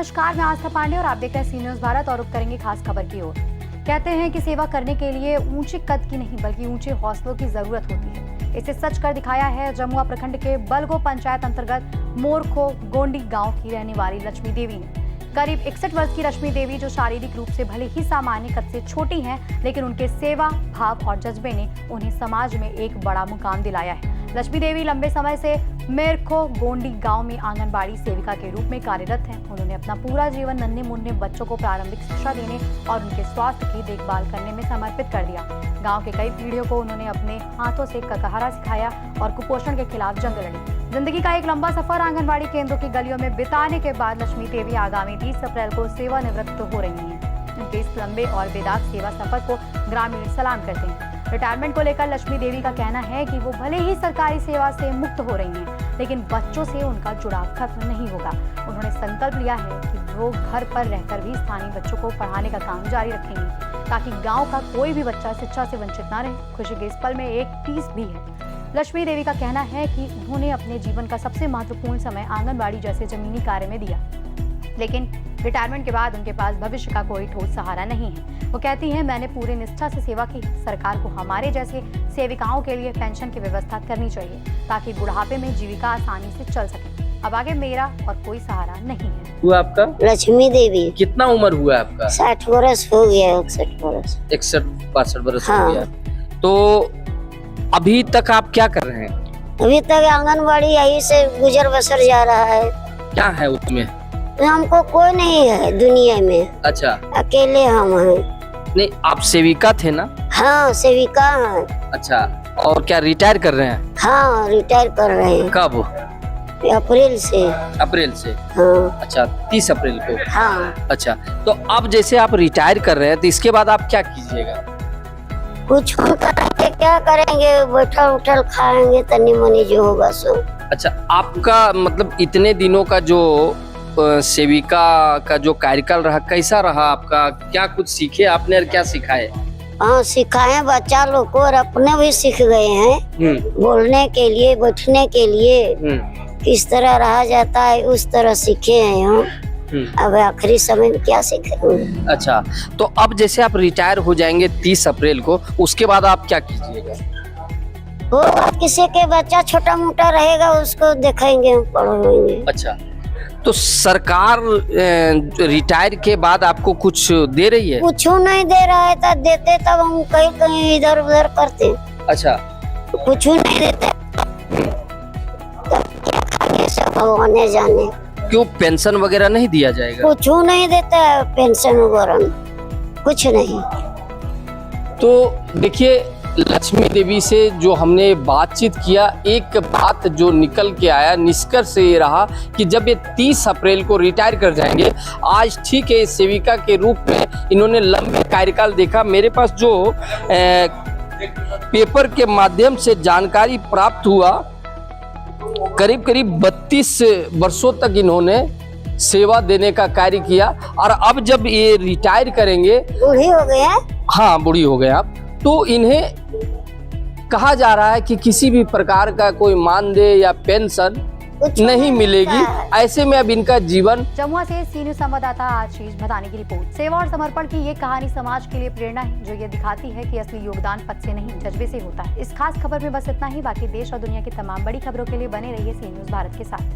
नमस्कार, मैं आस्था पांडे और आप देख रहे हैं सी न्यूज़ भारत और रुक करेंगे खास खबर की ओर। कहते हैं कि सेवा करने के लिए ऊंचे कद की नहीं बल्कि ऊंचे हौसलों की जरूरत होती है। इसे सच कर दिखाया है जमुआ प्रखंड के बलगो पंचायत अंतर्गत मोरखो गोंडी गांव की रहने वाली लक्ष्मी देवी ने। करीब 61 वर्ष की लक्ष्मी देवी, जो शारीरिक रूप से भले ही सामान्य कद से छोटी हैं, लेकिन उनके सेवा भाव और जज्बे ने उन्हें समाज में एक बड़ा मुकाम दिलाया है। लक्ष्मी देवी लंबे समय से मोरखो गोंडी गांव में आंगनबाड़ी सेविका के रूप में कार्यरत हैं। उन्होंने अपना पूरा जीवन नन्हे मुन्ने बच्चों को प्रारंभिक शिक्षा देने और उनके स्वास्थ्य की देखभाल करने में समर्पित कर दिया। गांव के कई पीढ़ियों को उन्होंने अपने हाथों से ककहरा सिखाया और कुपोषण के खिलाफ जंग लड़ी। जिंदगी का एक लंबा सफर आंगनबाड़ी केंद्रों की गलियों में बिताने के बाद लक्ष्मी देवी आगामी 30 अप्रैल को सेवानिवृत्त हो रही हैं। उनके इस लंबे और बेदाग सेवा सफर को ग्रामीण सलाम करते हैं। रिटायरमेंट को लेकर लक्ष्मी देवी का कहना है कि वो भले ही सरकारी सेवा से मुक्त हो रही हैं, लेकिन बच्चों से उनका जुड़ाव खत्म नहीं होगा। उन्होंने संकल्प लिया है कि वो घर पर रहकर भी स्थानीय बच्चों को पढ़ाने का काम जारी रखेंगी, ताकि गांव का कोई भी बच्चा शिक्षा से वंचित न रहे। खुशी के इस पल में एक टीस भी है। लक्ष्मी देवी का कहना है कि उन्होंने अपने जीवन का सबसे महत्वपूर्ण समय आंगनबाड़ी जैसे जमीनी कार्य में दिया, लेकिन रिटायरमेंट के बाद उनके पास भविष्य का कोई ठोस सहारा नहीं है। वो कहती हैं, मैंने पूरे निष्ठा से सेवा की। सरकार को हमारे जैसे सेविकाओं के लिए पेंशन की व्यवस्था करनी चाहिए, ताकि बुढ़ापे में जीविका आसानी से चल सके। अब आगे मेरा और कोई सहारा नहीं है। हुआ आपका? लक्ष्मी देवी। कितना उम्र हुआ आपका? 60 वर्ष हो गया। 61 वर्ष 61-62 वर्ष हाँ। हो गया। तो अभी तक आप क्या कर रहे हैं? अभी तक आंगनबाड़ी यही से गुजर बसर जा रहा है। क्या है उसमें? हमको कोई नहीं है दुनिया में। अच्छा, अकेले हम हैं। नहीं, आप सेविका थे ना? हाँ, सेविका हैं। अच्छा, और क्या रिटायर कर रहे हैं? हाँ, रिटायर कर रहे हैं। कब? अप्रैल से। अप्रैल से? हाँ। अच्छा, 30 अप्रैल को? हाँ। अच्छा, तो अब जैसे आप रिटायर कर रहे हैं तो इसके बाद आप क्या कीजिएगा? कुछ करेंगे, क्या करेंगे, बैठल उठल खाएंगे, तनी मनी जो होगा सो। अच्छा, आपका मतलब इतने दिनों का जो सेविका का जो कार्यकाल रहा, कैसा रहा आपका? क्या कुछ सीखे आपने और क्या सिखाए? हाँ, सिखाए बच्चा लोग को और अपने भी सीख गए हैं। बोलने के लिए, बैठने के लिए किस तरह रहा जाता है उस तरह सीखे हैं हम। अब आखिरी समय में क्या सीखेंगे। अच्छा, तो अब जैसे आप रिटायर हो जाएंगे 30 अप्रैल को, उसके बाद आप क्या कीजिएगा? वो किसी के बच्चा छोटा मोटा रहेगा उसको देखेंगे, पढ़ाएंगे। अच्छा, तो सरकार रिटायर के बाद आपको कुछ दे रही है? कुछ नहीं दे रहा है, तो देते तब हम कहीं कहीं इधर उधर करते। अच्छा, तो कुछ नहीं देते, तब क्या खाने से भगवान जाने। क्यों पेंशन वगैरह नहीं दिया जाएगा? कुछ नहीं देता है, पेंशन वगैरह कुछ नहीं। तो देखिए, लक्ष्मी देवी से जो हमने बातचीत किया, एक बात जो निकल के आया, निष्कर्ष ये रहा कि जब ये 30 अप्रैल को रिटायर कर जाएंगे, आज ठीक है सेविका के रूप में इन्होंने लंबे कार्यकाल देखा। मेरे पास जो पेपर के माध्यम से जानकारी प्राप्त हुआ, करीब करीब 32 वर्षों तक इन्होंने सेवा देने का कार्य किया। और अब जब ये रिटायर करेंगे, बूढ़ी हो गए हैं। हाँ, बूढ़ी हो गए आप, तो इन्हें कहा जा रहा है कि किसी भी प्रकार का कोई मानदेय या पेंशन नहीं मिलेगी। ऐसे में अब इनका जीवन। जमुआ से सी न्यूज़ संवाददाता आशीष भदानी की रिपोर्ट। सेवा और समर्पण की ये कहानी समाज के लिए प्रेरणा है, जो ये दिखाती है कि असली योगदान पद से नहीं जज्बे से होता है। इस खास खबर में बस इतना ही। बाकी देश और दुनिया की तमाम बड़ी खबरों के लिए बने रहिए सी न्यूज़ भारत के साथ।